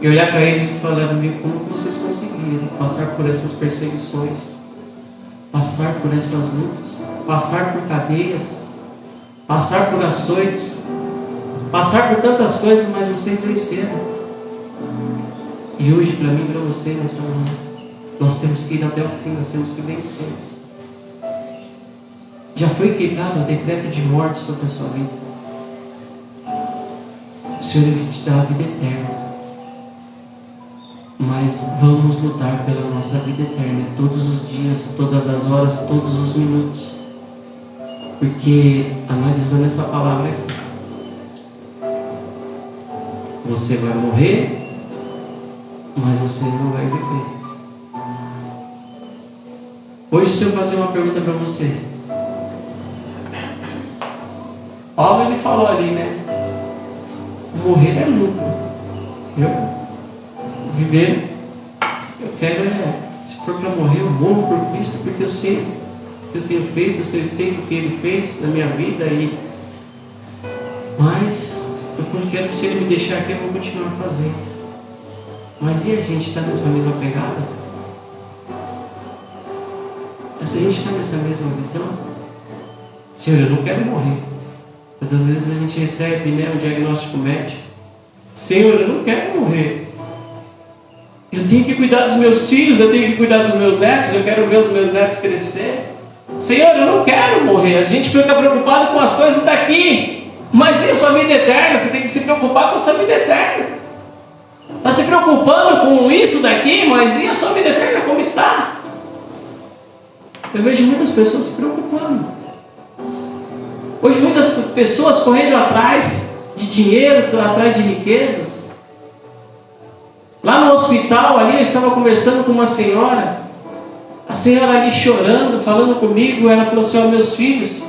E olhar para eles e falar: como vocês conseguiram passar por essas perseguições, passar por essas lutas, passar por cadeias, passar por açoites, passar por tantas coisas, mas vocês venceram. E hoje, para mim e para você, nessa manhã, nós temos que ir até o fim, nós temos que vencer. Já foi quitado o decreto de morte sobre a sua vida. O Senhor, Ele te dá a vida eterna. Mas vamos lutar pela nossa vida eterna, todos os dias, todas as horas, todos os minutos. Porque, analisando essa palavra aqui, você vai morrer, mas você não vai viver. Hoje, se eu fazer uma pergunta para você, Paulo, ele falou ali, né? Morrer é lucro. Viver, eu quero, se for para morrer, eu morro por Cristo, porque eu sei o que eu tenho feito, eu sei o que Ele fez na minha vida, mas eu quero que, se Ele me deixar aqui, eu vou continuar fazendo. Mas e a gente está nessa mesma pegada? Se a gente está nessa mesma visão, Senhor, eu não quero morrer. Muitas vezes a gente recebe um diagnóstico médico: Senhor, eu não quero morrer. Eu tenho que cuidar dos meus filhos, eu tenho que cuidar dos meus netos, eu quero ver os meus netos crescer. Senhor, eu não quero morrer. A gente fica preocupado com as coisas daqui, mas e a sua vida eterna? Você tem que se preocupar com a sua vida eterna. Está se preocupando com isso daqui, mas e a sua vida eterna, como está? Eu vejo muitas pessoas se preocupando. Hoje muitas pessoas correndo atrás de dinheiro, atrás de riquezas. Lá no hospital, ali, eu estava conversando com uma senhora. A senhora ali chorando, falando comigo. Ela falou assim: meus filhos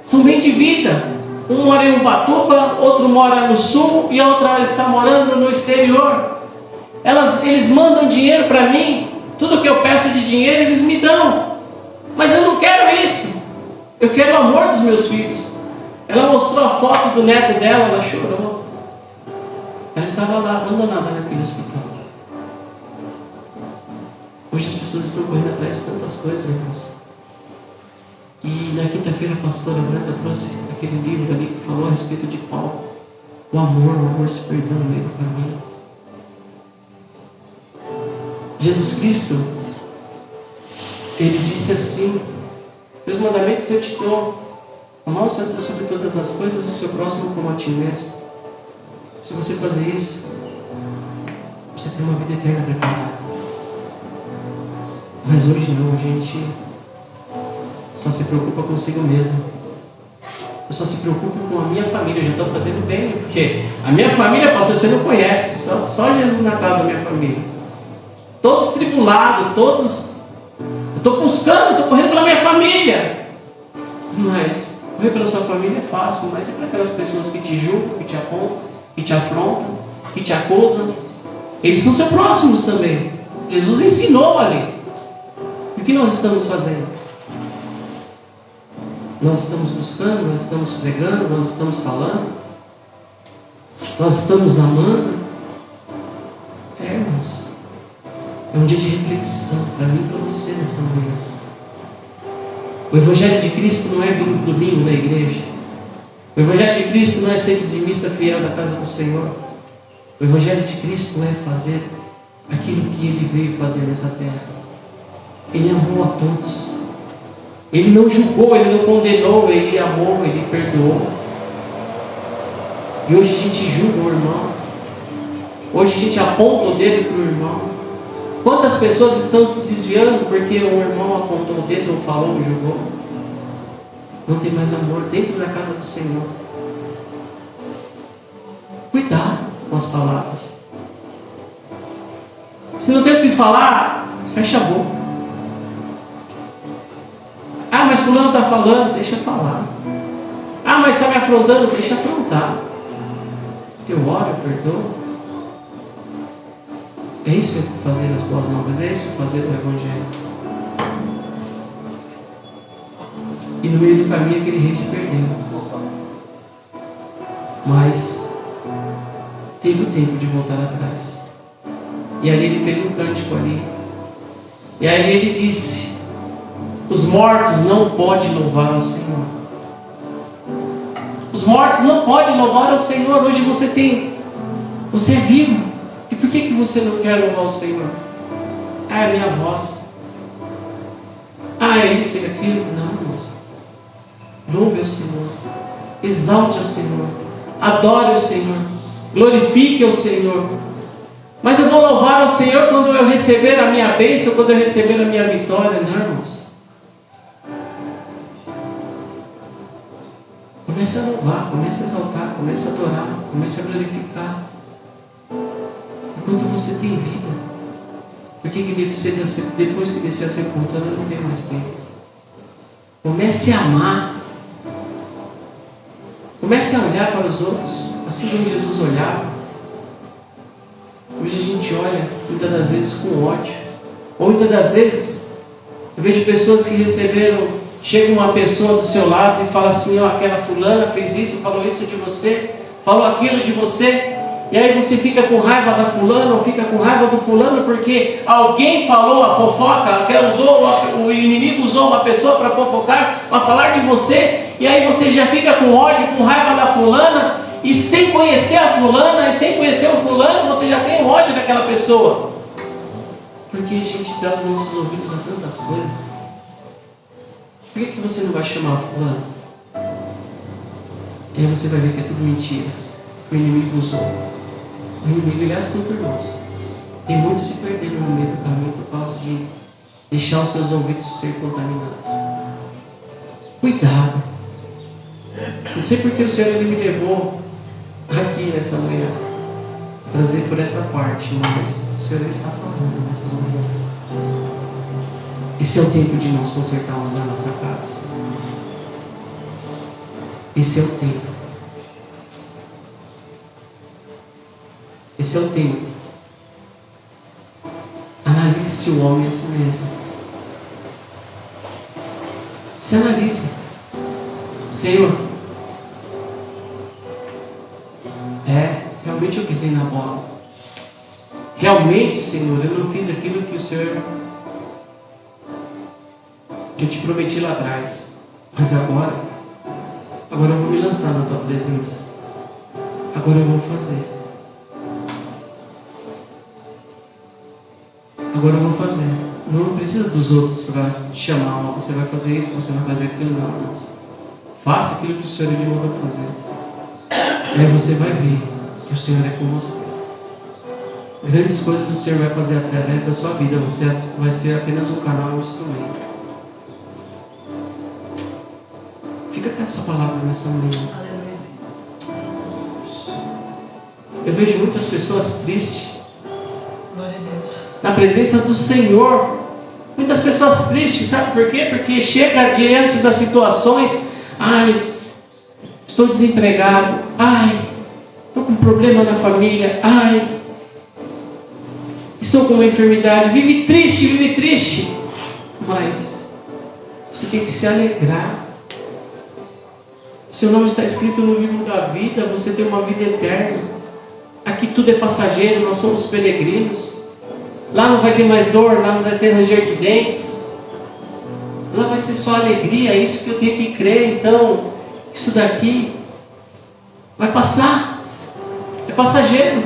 são bem de vida. Um mora em Ubatuba, outro mora no sul e a outra está morando no exterior. Eles mandam dinheiro para mim. Tudo que eu peço de dinheiro eles me dão. Mas eu não quero isso. Eu quero o amor dos meus filhos. Ela mostrou a foto do neto dela, ela chorou. Ela estava lá, abandonada naquele hospital. Hoje as pessoas estão correndo atrás de tantas coisas, irmãos. E na quinta-feira a pastora Branca trouxe aquele livro ali que falou a respeito de Paulo. O amor se perdeu no meio do caminho. Jesus Cristo, Ele disse assim: meus mandamentos eu te dou, amar o Senhor sobre todas as coisas e o seu próximo como a ti mesmo. Se você fazer isso, você tem uma vida eterna preparada. Mas hoje não, a gente só se preocupa consigo mesmo. Eu só se preocupo com a minha família. Eu já estou fazendo bem, porque a minha família, pastor, você não conhece, só Jesus na casa da minha família. Todos tribulados, todos. Eu estou buscando, estou correndo pela minha família. Mas correr pela sua família é fácil, mas é para aquelas pessoas que te julgam, que te apontam, que te afrontam, que te acusam. Eles são seus próximos também. Jesus ensinou ali. E o que nós estamos fazendo? Nós estamos buscando, nós estamos pregando, nós estamos falando, nós estamos amando. Irmãos, é um dia de reflexão para mim e para você nessa manhã. O Evangelho de Cristo não é vir no domingo na igreja. O Evangelho de Cristo não é ser dizimista fiel da casa do Senhor. O Evangelho de Cristo é fazer aquilo que Ele veio fazer nessa terra. Ele amou a todos. Ele não julgou, Ele não condenou, Ele amou, Ele perdoou. E hoje a gente julga o irmão. Hoje a gente aponta o dedo para o irmão. Quantas pessoas estão se desviando porque o irmão apontou o dedo, ou falou, ou julgou? Não tem mais amor dentro da casa do Senhor. Cuidado com as palavras. Se não tem o que falar, fecha a boca. Ah, mas fulano está falando, deixa falar. Ah, Ah, mas está me afrontando. Deixa afrontar. Eu oro, eu perdoo. É isso que é fazer as boas novas. É isso que é fazer o Evangelho. E no meio do caminho aquele rei se perdeu. Mas teve o tempo de voltar atrás. E ali ele fez um cântico ali. E aí ele disse: os mortos não podem louvar ao Senhor. Os mortos não podem louvar ao Senhor. Hoje você é vivo. E por que você não quer louvar ao Senhor? Ah, é minha voz. Ah, é isso e aquilo. Não, moço. Louve ao Senhor. Exalte ao Senhor. Adore ao Senhor. Glorifique ao Senhor. Mas eu vou louvar ao Senhor quando eu receber a minha bênção, quando eu receber a minha vitória. Não, irmãos. Comece a louvar, comece a exaltar, comece a adorar, comece a glorificar. Enquanto você tem vida. Porque depois que descer a sepultura não tem mais tempo. Comece a amar. Comece a olhar para os outros, assim como Jesus olhava. Hoje a gente olha, muitas das vezes, com ódio. Ou muitas das vezes, eu vejo pessoas que chega uma pessoa do seu lado e fala assim: ó, aquela fulana fez isso, falou isso de você, falou aquilo de você. E aí você fica com raiva da fulana, ou fica com raiva do fulano, porque alguém falou a fofoca, o inimigo usou uma pessoa para fofocar, para falar de você, e aí você já fica com ódio, com raiva da fulana, e sem conhecer a fulana, e sem conhecer o fulano, você já tem ódio daquela pessoa. Porque a gente dá os nossos ouvidos a tantas coisas. Por que você não vai chamar a fulana? E aí você vai ver que é tudo mentira. O inimigo usou. O inimigo, aliás, tudo, irmãos. Tem muitos se perdendo no meio do caminho por causa de deixar os seus ouvidos ser contaminados. Cuidado. Não sei porque o Senhor me levou aqui nessa manhã, trazer por essa parte, mas o Senhor está falando nessa manhã. Esse é o tempo de nós consertarmos a nossa casa. Esse é o tempo. Esse é o tempo. Analise se o homem é assim mesmo. Se analise. Senhor, realmente eu pisei na bola. Realmente, Senhor, eu não fiz aquilo que eu te prometi lá atrás. Mas agora eu vou me lançar na tua presença. Agora eu vou fazer. Agora eu vou fazer. Não precisa dos outros para te chamar. Você vai fazer isso, você vai fazer aquilo. Não, irmãos. Faça aquilo que o Senhor lhe mandou fazer. E aí você vai ver que o Senhor é com você. Grandes coisas o Senhor vai fazer através da sua vida. Você vai ser apenas um canal, um instrumento. Fica com essa palavra nessa manhã. Eu vejo muitas pessoas tristes na presença do Senhor. Muitas pessoas tristes, sabe por quê? Porque chega diante das situações: ai, estou desempregado, ai, estou com um problema na família, ai, estou com uma enfermidade, vive triste. Mas você tem que se alegrar. Seu nome está escrito no livro da vida. Você tem uma vida eterna. Aqui tudo é passageiro, nós somos peregrinos. Lá não vai ter mais dor, lá não vai ter ranger de dentes. Lá vai ser só alegria. É isso que eu tenho que crer. Então, isso daqui vai passar. É passageiro.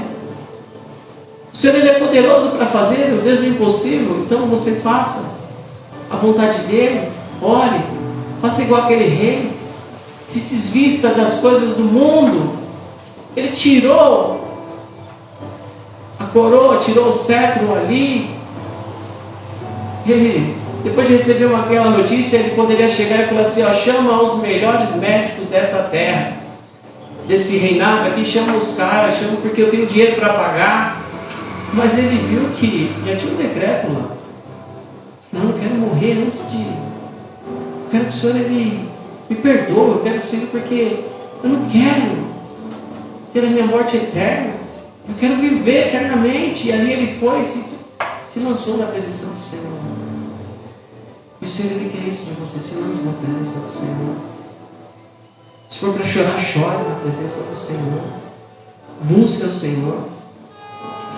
O Senhor, Ele é poderoso para fazer o Deus do impossível. Então você faça a vontade dEle. Ore. Faça igual aquele rei. Se desvista das coisas do mundo. Ele tirou a coroa, tirou o cetro ali. Ele, depois de receber aquela notícia, ele poderia chegar e falar assim: ó, chama os melhores médicos dessa terra, desse reinado aqui, chama os caras, chama porque eu tenho dinheiro para pagar. Mas ele viu que já tinha um decreto lá. Não, eu quero morrer antes de... Quero que o Senhor, Ele Me perdoa, eu quero ser, porque eu não quero ter a minha morte eterna. Eu quero viver eternamente. E ali ele foi, se lançou na presença do Senhor. E o Senhor, Ele quer isso de você. Se lance na presença do Senhor. Se for para chorar, chore na presença do Senhor. Busque o Senhor.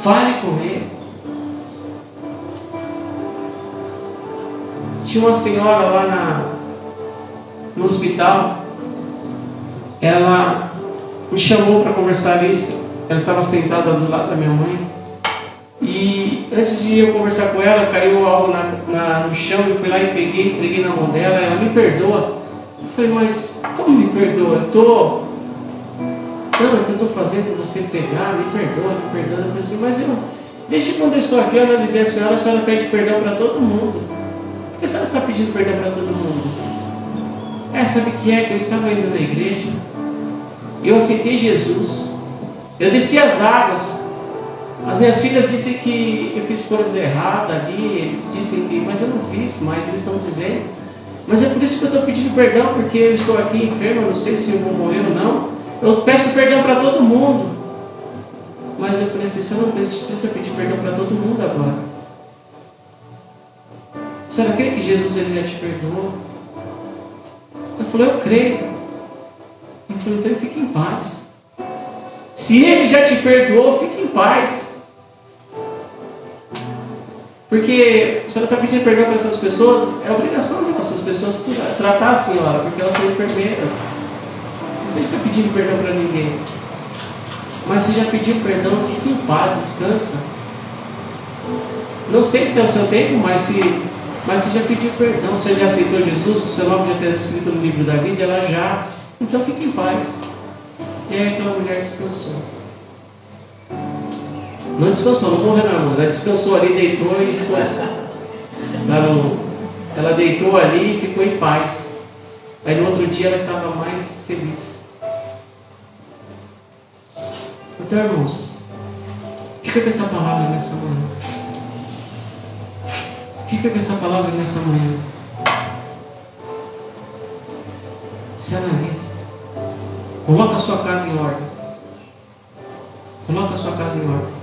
Fale com Ele. Tinha uma senhora lá no hospital. Ela me chamou para conversar ali. Ela estava sentada do lado da minha mãe. E antes de eu conversar com ela, caiu algo no chão. Eu fui lá e entreguei na mão dela. Ela me perdoa. Eu falei, mas como me perdoa? Não, é que eu estou fazendo para você pegar, me perdoa. Eu falei assim, mas desde quando eu estou aqui, eu analisei a senhora pede perdão para todo mundo. Por que a senhora está pedindo perdão para todo mundo? Sabe o que é? Que eu estava indo na igreja, eu aceitei Jesus, eu desci as águas, as minhas filhas disseram que eu fiz coisas erradas ali, eles dizem que, mas eu não fiz, mas eles estão dizendo, mas é por isso que eu estou pedindo perdão, porque eu estou aqui enfermo, eu não sei se eu vou morrer ou não, eu peço perdão para todo mundo. Mas eu falei assim, o senhor não precisa pedir perdão para todo mundo agora. A senhora crê que Jesus ele já te perdoou? Eu falei, eu creio. Ele falou, então fique em paz. Se Ele já te perdoou, fique em paz. Porque a senhora está pedindo perdão para essas pessoas, é obrigação de essas pessoas tratar a senhora, porque elas são enfermeiras. Não deixa pedindo perdão para ninguém. Mas se já pediu perdão, fique em paz, descansa. Não sei se é o seu tempo, mas se já pediu perdão, você já aceitou Jesus, o seu nome já está escrito no livro da vida, ela já. Então fique em paz. E aí aquela mulher descansou. Não descansou, não morreu não. Ela descansou ali, deitou e ficou assim. Ela deitou ali e ficou em paz. Aí no outro dia ela estava mais feliz. Então, irmãos, fica com essa palavra nessa manhã. Fica com essa palavra nessa manhã. Se analise. Coloca a sua casa em ordem. Coloca a sua casa em ordem.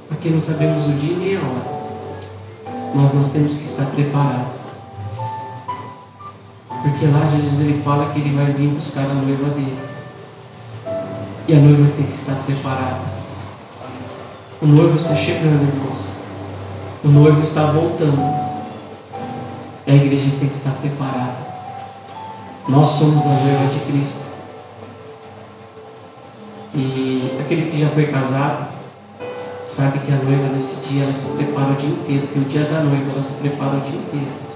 Porque não sabemos o dia nem a hora. Mas nós temos que estar preparados. Porque lá Jesus ele fala que ele vai vir buscar a noiva dele. E a noiva tem que estar preparada. O noivo está chegando, irmãos. O noivo está voltando. E a igreja tem que estar preparada. Nós somos a noiva de Cristo. E aquele que já foi casado sabe que a noiva nesse dia ela se prepara o dia inteiro. Tem o dia da noiva, ela se prepara o dia inteiro.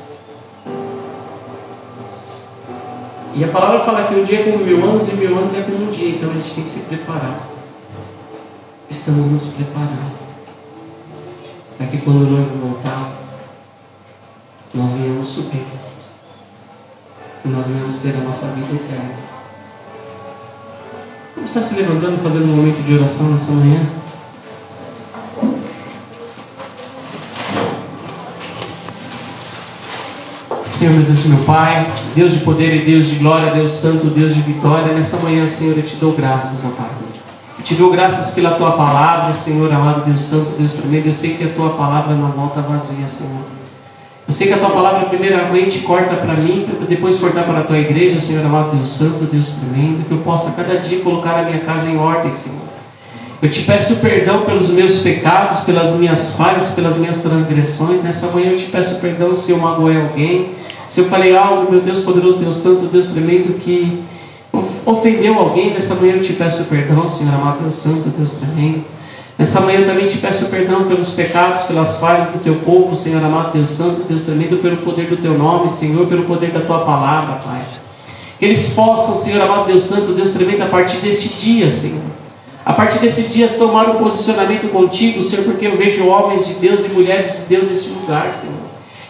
E a palavra fala que um dia é como 1000 anos e 1000 anos é como um dia. Então a gente tem que se preparar. Estamos nos preparando para que quando o noivo voltar, nós venhamos subir. E nós venhamos ter a nossa vida eterna. Vamos estar se levantando, fazendo um momento de oração nessa manhã? Senhor, meu Deus, meu Pai, Deus de poder e Deus de glória, Deus santo, Deus de vitória, nessa manhã, Senhor, eu te dou graças, ó Pai. Eu te dou graças pela Tua palavra, Senhor, amado Deus santo, Deus tremendo. Eu sei que a Tua palavra não volta vazia, Senhor. Eu sei que a Tua palavra primeiramente corta para mim, para depois cortar para a Tua igreja, Senhor, amado Deus santo, Deus tremendo. Que eu possa cada dia colocar a minha casa em ordem, Senhor. Eu te peço perdão pelos meus pecados, pelas minhas falhas, pelas minhas transgressões. Nessa manhã eu te peço perdão se eu magoei alguém, se eu falei algo, meu Deus poderoso, Deus santo, Deus tremendo, que ofendeu alguém. Nessa manhã eu te peço perdão, Senhor amado, Deus santo, Deus tremendo. Nessa manhã eu também te peço perdão pelos pecados, pelas falhas do Teu povo, Senhor amado, Deus santo, Deus tremendo, pelo poder do Teu nome, Senhor, pelo poder da Tua palavra, Pai. Que eles possam, Senhor amado, Deus santo, Deus tremendo, a partir deste dia, Senhor. A partir desse dia tomar um posicionamento contigo, Senhor, porque eu vejo homens de Deus e mulheres de Deus nesse lugar, Senhor.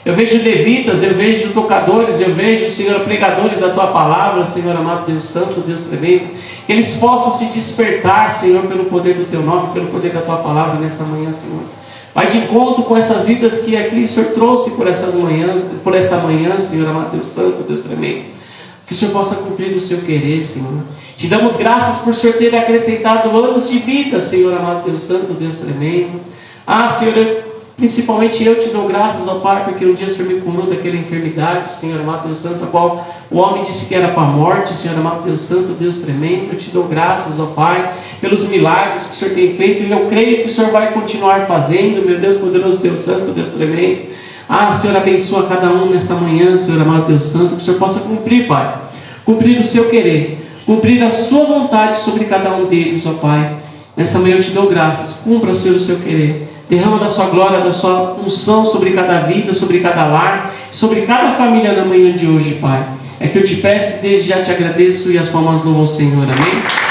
Eu vejo levitas, eu vejo tocadores, eu vejo, Senhor, pregadores da Tua palavra, Senhor amado, Deus santo, Deus tremendo. Que eles possam se despertar, Senhor, pelo poder do Teu nome, pelo poder da Tua palavra nesta manhã, Senhor. Vai de encontro com essas vidas que aqui o Senhor trouxe por esta manhã, Senhor amado, Deus santo, Deus tremendo. Que o Senhor possa cumprir o seu querer, Senhor. Te damos graças por o Senhor ter acrescentado anos de vida, Senhor amado Deus Santo, Deus tremendo. Senhor, principalmente eu te dou graças, ó Pai, porque um dia o Senhor me curou daquela enfermidade, Senhor amado Deus Santo, a qual o homem disse que era para a morte, Senhor amado Deus Santo, Deus tremendo. Eu te dou graças, ó Pai, pelos milagres que o Senhor tem feito, e eu creio que o Senhor vai continuar fazendo, meu Deus poderoso, Deus Santo, Deus tremendo. Senhor, abençoa cada um nesta manhã, Senhor amado Deus Santo, que o Senhor possa cumprir, Pai, cumprir o seu querer, cumprir a sua vontade sobre cada um deles, ó Pai. Nessa manhã eu te dou graças, cumpra, Senhor, o seu querer. Derrama da sua glória, da sua unção sobre cada vida, sobre cada lar, sobre cada família na manhã de hoje, Pai. É que eu te peço e desde já te agradeço e as palmas louvam ao Senhor, amém?